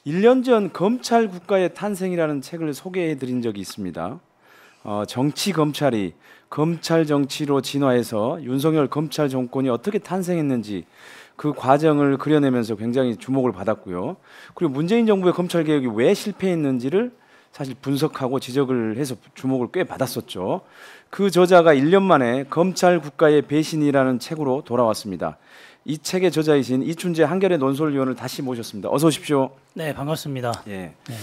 1년 전 검찰 국가의 탄생이라는 책을 소개해 드린 적이 있습니다. 정치 검찰이 검찰 정치로 진화해서 윤석열 검찰 정권이 어떻게 탄생했는지 그 과정을 그려내면서 굉장히 주목을 받았고요. 그리고 문재인 정부의 검찰 개혁이 왜 실패했는지를 사실 분석하고 지적을 해서 주목을 꽤 받았었죠. 그 저자가 1년 만에 검찰 국가의 배신이라는 책으로 돌아왔습니다. 이 책의 저자이신 이춘재 한겨레 논설위원을 다시 모셨습니다. 어서 오십시오. 네, 반갑습니다. 예. 네.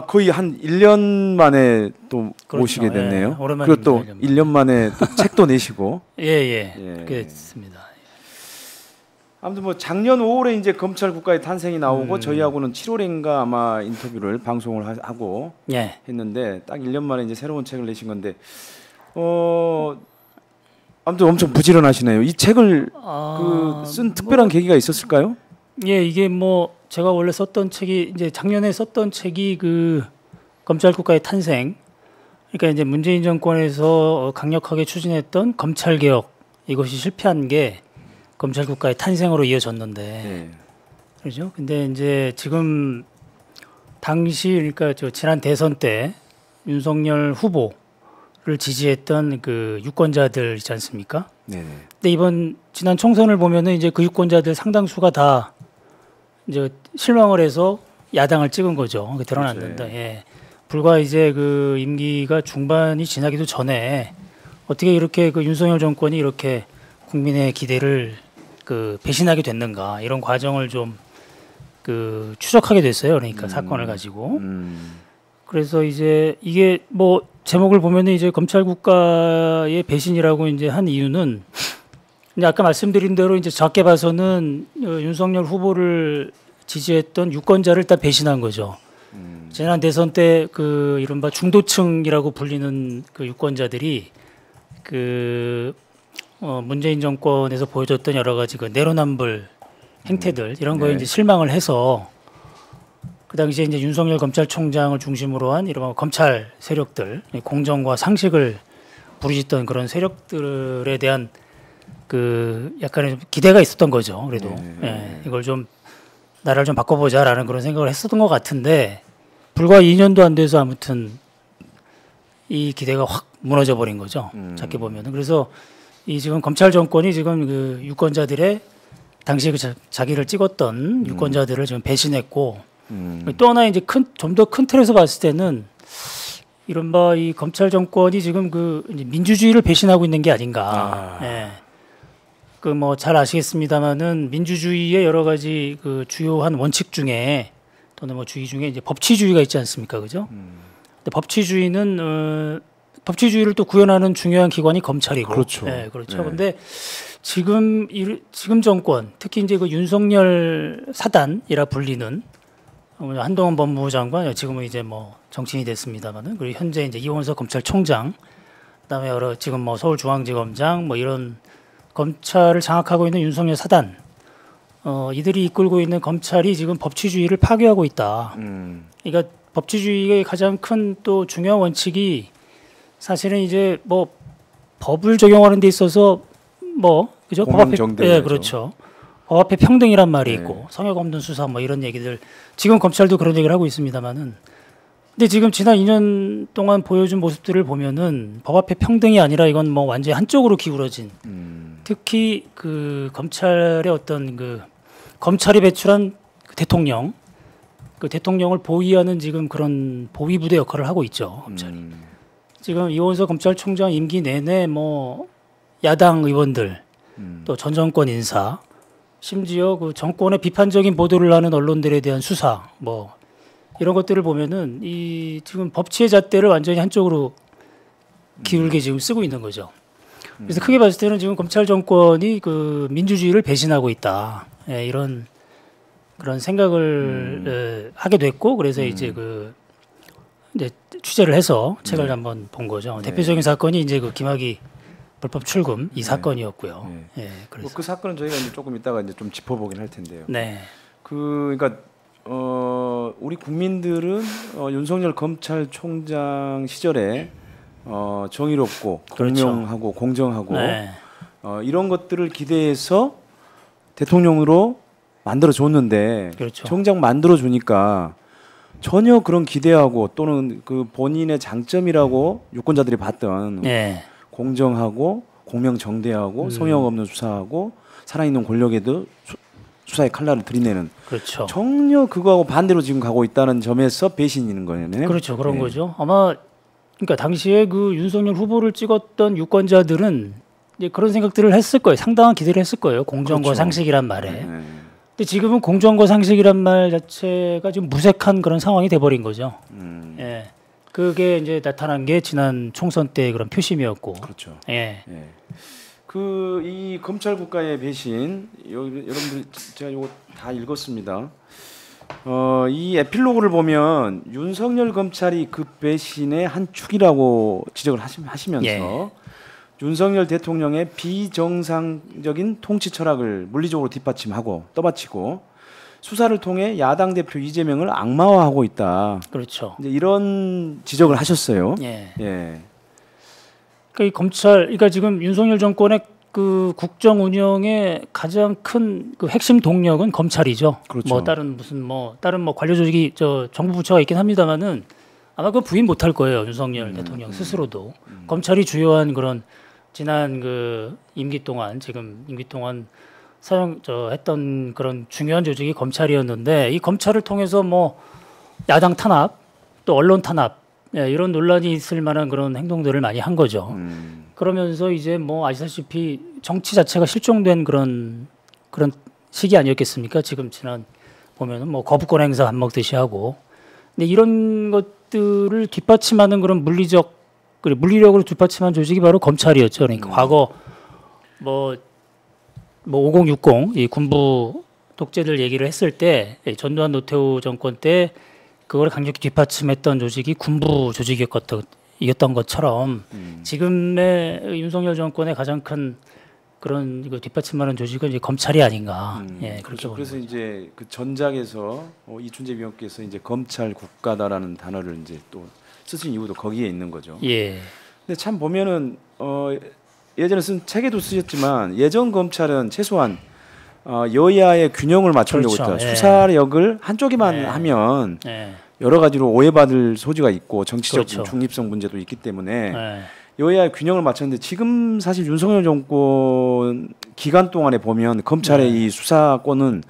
거의 한 1년 만에 또 그렇죠. 오시게 됐네요. 예, 오랜만입니다. 그리고 또 1년 만에 또 책도 내시고. 예. 예. 그렇게 됐습니다. 아무튼 뭐 작년 5월에 이제 검찰 국가의 탄생이 나오고 저희하고는 7월인가 아마 인터뷰를 방송을 하고 예. 했는데 딱 1년 만에 이제 새로운 책을 내신 건데 아무튼 엄청 부지런하시네요. 이 책을 쓴 특별한 계기가 있었을까요? 예, 이게 뭐 제가 원래 썼던 책이 이제 작년에 썼던 책이 그 검찰 국가의 탄생. 그러니까 이제 문재인 정권에서 강력하게 추진했던 검찰 개혁 이것이 실패한 게 검찰 국가의 탄생으로 이어졌는데. 네. 그렇죠? 근데 이제 지금 당시 그러니까 저 지난 대선 때 윤석열 후보를 지지했던 그 유권자들 있지 않습니까? 네. 근데 이번 지난 총선을 보면은 이제 그 유권자들 상당수가 다 이제 실망을 해서 야당을 찍은 거죠. 그게 드러났는데, 그렇죠. 예. 불과 이제 그 임기가 중반이 지나기도 전에 어떻게 이렇게 그 윤석열 정권이 이렇게 국민의 기대를 그 배신하게 됐는가 이런 과정을 좀 그 추적하게 됐어요. 그러니까 사건을 가지고. 그래서 이제 이게 뭐 제목을 보면은 이제 검찰 국가의 배신이라고 이제 한 이유는 이제 아까 말씀드린 대로 이제 작게 봐서는 윤석열 후보를 지지했던 유권자를 다 배신한 거죠. 지난 대선 때 그 이른바 중도층이라고 불리는 그 유권자들이 그 문재인 정권에서 보여줬던 여러 가지 그 내로남불 행태들 이런 거에 네. 이제 실망을 해서 그 당시에 이제 윤석열 검찰총장을 중심으로 한 이른바 검찰 세력들, 공정과 상식을 부르짖던 그런 세력들에 대한 그 약간의 기대가 있었던 거죠. 그래도 예, 이걸 좀 나라를 좀 바꿔보자라는 그런 생각을 했었던 것 같은데 불과 2년도 안 돼서 아무튼 이 기대가 확 무너져 버린 거죠. 작게 보면은. 그래서 이 지금 검찰 정권이 지금 그 유권자들의 당시에 그 자기를 찍었던 유권자들을 지금 배신했고 또 하나 이제 좀 더 큰 틀에서 봤을 때는 이른바 이 검찰 정권이 지금 그 이제 민주주의를 배신하고 있는 게 아닌가. 예. 그 뭐 잘 아시겠습니다만은 민주주의의 여러 가지 그 주요한 원칙 중에 또는 뭐 주의 중에 이제 법치주의가 있지 않습니까, 그죠? 근데 법치주의는 법치주의를 또 구현하는 중요한 기관이 검찰이고, 그렇죠. 네, 그렇죠. 네. 근데 지금 정권, 특히 이제 그 윤석열 사단이라 불리는 한동훈 법무부 장관, 지금은 이제 뭐 정치인이 됐습니다만은 그리고 현재 이제 이원석 검찰총장, 그다음에 여러 지금 뭐 서울중앙지검장 뭐 이런 검찰을 장악하고 있는 윤석열 사단, 이들이 이끌고 있는 검찰이 지금 법치주의를 파괴하고 있다. 그러니까 법치주의의 가장 큰 또 중요한 원칙이 사실은 이제 뭐 법을 적용하는 데 있어서 뭐 그죠? 법 앞에 예, 그렇죠. 법 앞에 평등이란 말이 있고 성역 없는 수사 뭐 이런 얘기들 지금 검찰도 그런 얘기를 하고 있습니다만은 근데 지금 지난 2년 동안 보여준 모습들을 보면은 법 앞에 평등이 아니라 이건 뭐 완전히 한쪽으로 기울어진 특히 그 검찰의 어떤 그 검찰이 배출한 그 대통령 그 대통령을 보위하는 지금 그런 보위 부대 역할을 하고 있죠 검찰이. 지금 이원석 검찰총장 임기 내내 뭐 야당 의원들 또 전 정권 인사 심지어 그 정권의 비판적인 보도를 하는 언론들에 대한 수사 뭐 이런 것들을 보면은 이 지금 법치의 잣대를 완전히 한쪽으로 기울게 지금 쓰고 있는 거죠. 그래서 크게 봤을 때는 지금 검찰 정권이 그 민주주의를 배신하고 있다. 예, 이런 그런 생각을 하게 됐고 그래서 이제 그 이제 취재를 해서 책을 한번 본 거죠. 대표적인 사건이 이제 그 김학의 불법 출금 이 사건이었고요. 예, 그래서 그 사건은 저희가 이제 조금 이따가 이제 좀 짚어보긴 할 텐데요. 네. 그러니까 우리 국민들은 윤석열 검찰총장 시절에 정의롭고 그렇죠. 공명하고 공정하고 네. 이런 것들을 기대해서 대통령으로 만들어 줬는데 그렇죠. 정작 만들어 주니까 전혀 그런 기대하고 또는 그 본인의 장점이라고 유권자들이 봤던 예. 공정하고 공명정대하고 소용 없는 수사하고 살아있는 권력에도 수사의 칼날을 들이내는 그렇죠. 전혀 그거하고 반대로 지금 가고 있다는 점에서 배신이 있는 거네요. 그렇죠. 그런 네. 거죠. 아마 그러니까 당시에 그 윤석열 후보를 찍었던 유권자들은 이제 그런 생각들을 했을 거예요. 상당한 기대를 했을 거예요. 공정과 그렇죠. 상식이란 말에. 네. 근데 지금은 공정과 상식이란 말 자체가 지금 무색한 그런 상황이 돼버린 거죠. 예. 그게 이제 나타난 게 지난 총선 때 그런 표심이었고. 그렇죠. 예. 예. 그 이 검찰 국가의 배신 여러분들 제가 이거 다 읽었습니다. 이 에필로그를 보면 윤석열 검찰이 그 배신의 한 축이라고 지적을 하시면서 예. 윤석열 대통령의 비정상적인 통치 철학을 물리적으로 뒷받침하고 떠받치고 수사를 통해 야당 대표 이재명을 악마화하고 있다. 그렇죠. 이제 이런 지적을 하셨어요. 예. 예. 그러니까 이 검찰, 그러니까 지금 윤석열 정권의 그 국정 운영의 가장 큰 그 핵심 동력은 검찰이죠. 그렇죠. 뭐 다른 무슨 뭐 다른 뭐 관료 조직이 저 정부 부처가 있긴 합니다만은 아마 그 부인 못할 거예요. 윤석열 대통령 스스로도 검찰이 주요한 그런 지난 그 임기 동안 지금 임기 동안 했던 그런 중요한 조직이 검찰이었는데 이 검찰을 통해서 뭐 야당 탄압 또 언론 탄압 이런 논란이 있을 만한 그런 행동들을 많이 한 거죠. 그러면서 이제 뭐 아시다시피 정치 자체가 실종된 그런 시기 아니었겠습니까? 지금 지난 보면은 뭐 거부권 행사 밥 먹듯이 하고, 근데 이런 것들을 뒷받침하는 그런 물리력으로 뒷받침한 조직이 바로 검찰이었죠. 그러니까 과거 뭐 5060 이 군부 독재들 얘기를 했을 때 전두환 노태우 정권 때 그걸 강력히 뒷받침했던 조직이 군부 조직이었던 것처럼 지금의 윤석열 정권의 가장 큰 그런 이거 뒷받침하는 조직은 이제 검찰이 아닌가. 예, 그렇죠. 그렇게 그래서 이제 그 전작에서 이춘재 위원께서 이제 검찰 국가다라는 단어를 이제 또 쓰신 이유도 거기에 있는 거죠. 예, 근데 참 보면은 예전에 쓴 책에도 쓰셨지만 예전 검찰은 최소한 여야의 균형을 맞추려고 그렇죠. 했다. 예. 수사력을 한쪽에만 예. 하면 예, 여러 가지로 오해받을 소지가 있고 정치적 그렇죠. 중립성 문제도 있기 때문에 예. 여야의 균형을 맞췄는데 지금 사실 윤석열 정권 기간 동안에 보면 검찰의 이 수사권은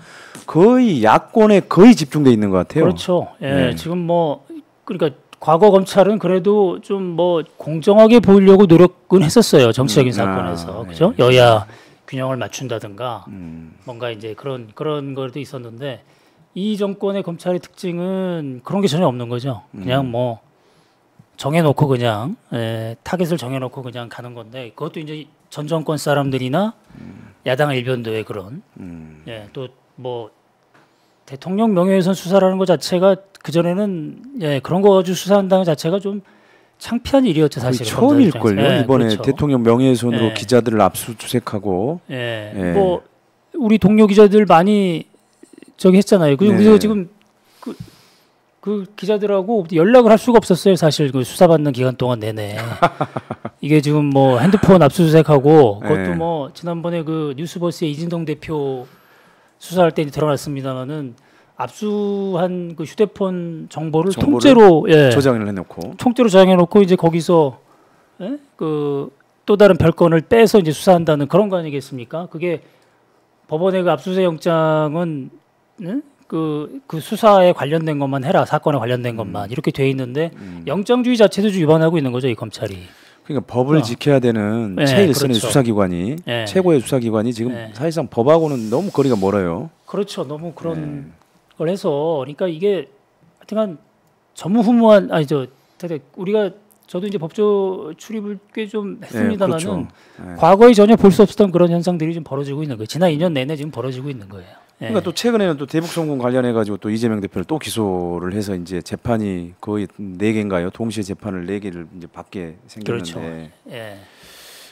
거의 야권에 거의 집중돼 있는 것 같아요. 그렇죠. 예, 네. 지금 뭐 그러니까 과거 검찰은 그래도 좀 뭐 공정하게 보이려고 노력은 했었어요. 정치적인 사건에서 그죠? 네. 여야 균형을 맞춘다든가 뭔가 이제 그런 것도 있었는데 이 정권의 검찰의 특징은 그런 게 전혀 없는 거죠. 그냥 뭐 정해놓고 그냥 타겟을 정해놓고 그냥 가는 건데 그것도 이제 전 정권 사람들이나 야당 일변도의 그런 또 뭐 대통령 명예훼손 수사라는 것 자체가 그 전에는 그런 거 가지고 수사한다는 자체가 좀 창피한 일이었죠 사실은. 처음일걸요. 이번에 그렇죠. 대통령 명예훼손으로 예. 기자들을 압수수색하고. 뭐 우리 동료 기자들 많이 저기 했잖아요. 그리고 네. 우리가 지금 그 기자들하고 연락을 할 수가 없었어요. 사실 그 수사받는 기간 동안 내내. 이게 지금 뭐 핸드폰 압수수색하고 그것도 뭐 지난번에 그 뉴스버스의 이진동 대표 수사할 때 드러났습니다만은 압수한 그 휴대폰 정보를 통째로 저장을 해놓고 통째로 저장해놓고 이제 거기서 그 또 다른 별건을 빼서 이제 수사한다는 그런 거 아니겠습니까? 그게 법원의 그 압수수색 영장은 그 수사에 관련된 것만 해라, 사건에 관련된 것만 이렇게 돼 있는데 영장주의 자체도 위반하고 있는 거죠, 이 검찰이. 그러니까 법을 지켜야 되는 최일선의 그렇죠. 수사기관이 최고의 수사기관이 지금 사실상 법하고는 너무 거리가 멀어요. 그렇죠, 너무 그런 걸 해서 그러니까 이게 하여튼간 전무후무한 우리가 저도 이제 법조 출입을 꽤 좀 했습니다만은 그렇죠. 과거에 전혀 볼 수 없었던 그런 현상들이 지금 벌어지고 있는 거예요. 지난 2년 내내 지금 벌어지고 있는 거예요. 그러니까 또 최근에는 또 대북송금 관련해 가지고 또 이재명 대표를 또 기소를 해서 이제 재판이 거의 4개인가요? 동시에 재판을 4개를 이제 받게 생겼는데. 그렇죠.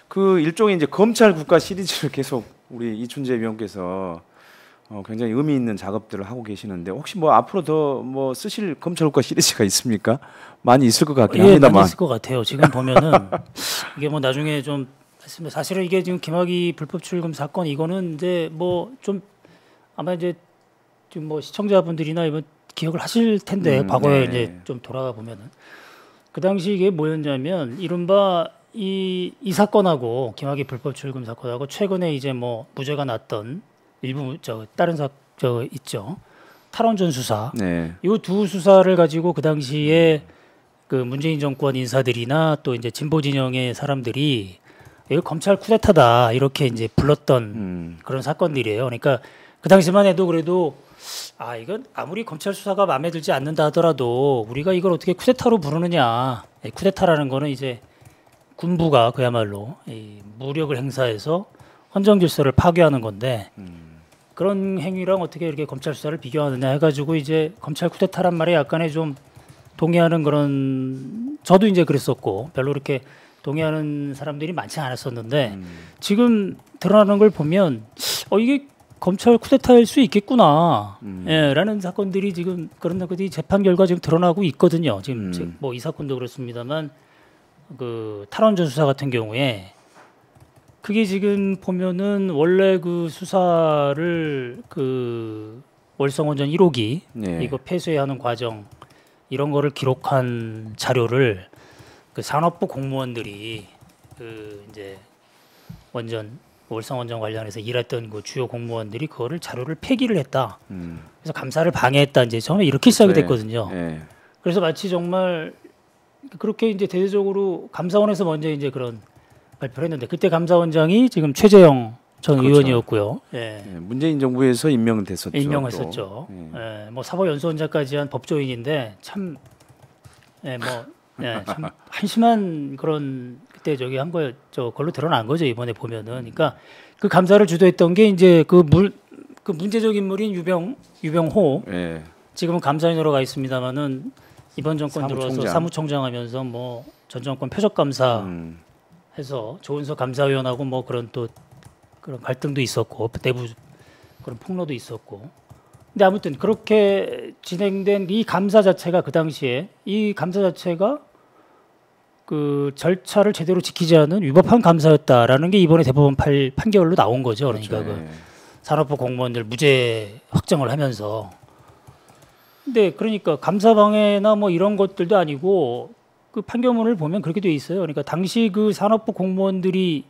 그 일종의 이제 검찰 국가 시리즈를 계속 우리 이춘재 위원께서 굉장히 의미 있는 작업들을 하고 계시는데 혹시 뭐 앞으로 더 뭐 쓰실 검찰 국가 시리즈가 있습니까? 많이 있을 것 같긴 합니다만. 많이 있을 것 같아요. 지금 보면은 이게 뭐 나중에 좀 사실은 이게 지금 김학의 불법 출금 사건 이거는 이제 뭐 좀 아마 이제 지금 뭐 시청자분들이나 이번 기억을 하실 텐데 과거에 네. 이제 좀 돌아가 보면은 그 당시 이게 뭐였냐면 이른바 이 사건하고 김학의 불법 출금 사건하고 최근에 이제 뭐 무죄가 났던 일부 다른 있죠. 탈원전 수사. 네. 이 두 수사를 가지고 그 당시에 그 문재인 정권 인사들이나 또 이제 진보 진영의 사람들이 이거 검찰 쿠데타다 이렇게 이제 불렀던 그런 사건들이에요. 그러니까 그 당시만 해도 그래도 이건 아무리 검찰 수사가 마음에 들지 않는다 하더라도 우리가 이걸 어떻게 쿠데타로 부르느냐. 쿠데타라는 거는 이제 군부가 그야말로 이 무력을 행사해서 헌정 질서를 파괴하는 건데 그런 행위랑 어떻게 이렇게 검찰 수사를 비교하느냐 해가지고 이제 검찰 쿠데타란 말에 약간의 좀 동의하는 그런 저도 이제 그랬었고 별로 이렇게 동의하는 사람들이 많지 않았었는데 지금 드러나는 걸 보면 이게 검찰 쿠데타일 수 있겠구나 라는 사건들이 지금 그런 것들이 재판 결과 지금 드러나고 있거든요. 지금 뭐 이 사건도 그렇습니다만 그 탈원전 수사 같은 경우에 그게 지금 보면은 원래 그 수사를 그 월성원전 1호기 네. 이거 폐쇄하는 과정 이런 거를 기록한 자료를 그 산업부 공무원들이 그 이제 월성원전 관련해서 일했던 그 주요 공무원들이 그거를 자료를 폐기를 했다. 그래서 감사를 방해했다. 이제 처음에 이렇게 시작이 됐거든요. 네. 그래서 마치 정말 그렇게 이제 대대적으로 감사원에서 먼저 이제 그런 발표를 했는데 그때 감사원장이 지금 최재형 전 그렇죠. 의원이었고요. 예. 네. 문재인 정부에서 임명됐었죠. 임명했었죠. 또. 예. 뭐 사법연수원장까지 한 법조인인데 참, 참 한심한 그런 그때 저기 한 거 걸로 드러난 거죠 이번에 보면은. 그러니까 그 감사를 주도했던 게 이제 그 문제적 인물인 유병호. 네. 지금은 감사인으로 가 있습니다만은 이번 정권 사무총장. 들어와서 사무총장하면서 뭐 전 정권 표적 감사. 해서 조은석 감사위원하고 뭐 그런 또 그런 갈등도 있었고 내부 그런 폭로도 있었고 근데 아무튼 그렇게 진행된 이 감사 자체가 그 당시에 이 감사 자체가 그 절차를 제대로 지키지 않은 위법한 감사였다라는 게 이번에 대법원 판결로 나온 거죠. 그러니까 그렇죠. 그 산업부 공무원들 무죄 확정을 하면서 근데 그러니까 감사 방해나 뭐 이런 것들도 아니고 그 판결문을 보면 그렇게 돼 있어요. 그러니까 당시 그 산업부 공무원들이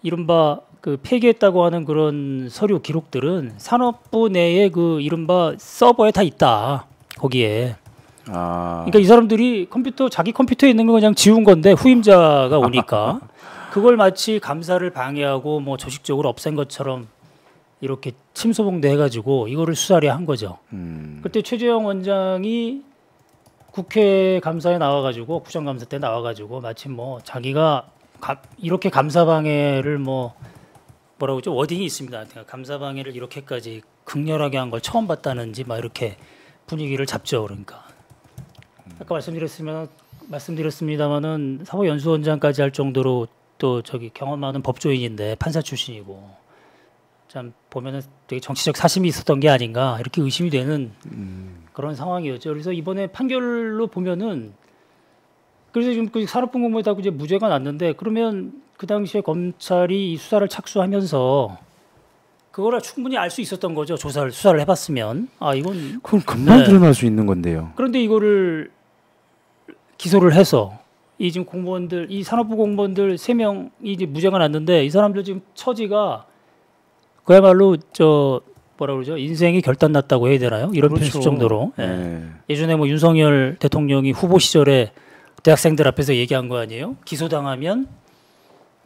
이른바 그 폐기했다고 하는 그런 서류 기록들은 산업부 내에 그 이른바 서버에 다 있다. 거기에. 그러니까 이 사람들이 자기 컴퓨터에 있는 거 그냥 지운 건데 후임자가 오니까 그걸 마치 감사를 방해하고 뭐 조직적으로 없앤 것처럼 이렇게 침소봉대 해가지고 이거를 수사를 한 거죠. 그때 최재형 원장이 국회 감사에 나와가지고 국정감사 때 나와가지고 마치 뭐 자기가 이렇게 감사 방해를 뭐라고 그러죠 워딩이 있습니다. 감사 방해를 이렇게까지 극렬하게 한 걸 처음 봤다는지 막 이렇게 분위기를 잡죠. 그러니까 아까 말씀드렸습니다만은 사법연수원장까지 할 정도로 또 저기 경험 많은 법조인인데 판사 출신이고 참 보면은 되게 정치적 사심이 있었던 게 아닌가 이렇게 의심이 되는. 그런 상황이었죠. 그래서 이번에 판결로 보면은 그래서 지금 그 산업부 공무원이 이제 무죄가 났는데 그러면 그 당시에 검찰이 이 수사를 착수하면서 그거를 충분히 알 수 있었던 거죠. 수사를 해봤으면 이건 그럼 금방 드러날 수 있는 건데요. 그런데 이거를 기소를 해서 이 지금 공무원들 이 산업부 공무원들 3명이 이제 무죄가 났는데 이 사람들 지금 처지가 그야말로 뭐라 그러죠? 인생이 결단났다고 해야 되나요? 이런 그렇죠. 표현 정도로. 네. 예전에 뭐 윤석열 대통령이 후보 시절에 대학생들 앞에서 얘기한 거 아니에요? 기소당하면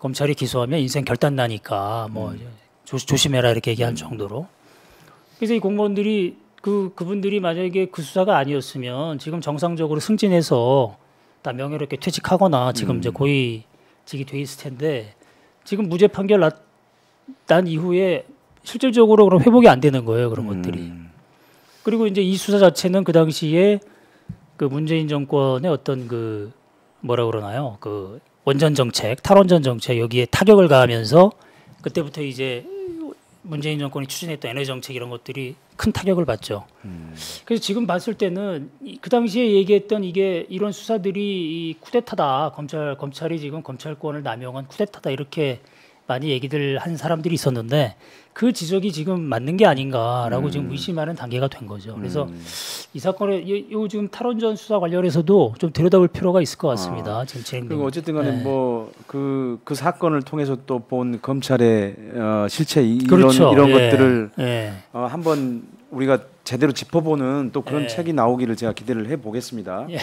검찰이 기소하면 인생 결단나니까 뭐 조심해라 이렇게 얘기한 정도로. 그래서 이 공무원들이 그분들이 만약에 그 수사가 아니었으면 지금 정상적으로 승진해서 다 명예롭게 퇴직하거나 지금 이제 고위직이 돼 있을 텐데 지금 무죄 판결 난 이후에 실질적으로 그럼 회복이 안 되는 거예요. 그런 것들이. 그리고 이제 이 수사 자체는 그 당시에 그 문재인 정권의 어떤 그 뭐라 그러나요? 그 원전 정책, 탈원전 정책 여기에 타격을 가하면서 그때부터 이제 문재인 정권이 추진했던 에너지 정책 이런 것들이 큰 타격을 받죠. 그래서 지금 봤을 때는 그 당시에 얘기했던 이게 이런 수사들이 이 쿠데타다. 검찰이 지금 검찰권을 남용한 쿠데타다 이렇게 많이 얘기들 한 사람들이 있었는데 그 지적이 지금 맞는 게 아닌가라고 지금 의심하는 단계가 된 거죠. 그래서 이 사건에 요즘 탈원전 수사 관련해서도 좀 들여다볼 필요가 있을 것 같습니다. 지금 진행되는. 그리고 어쨌든간에 네. 뭐 그 사건을 통해서 또 본 검찰의 실체 그렇죠. 이런 예. 것들을 예. 한번 우리가 제대로 짚어보는 또 그런 예. 책이 나오기를 제가 기대를 해보겠습니다. 예.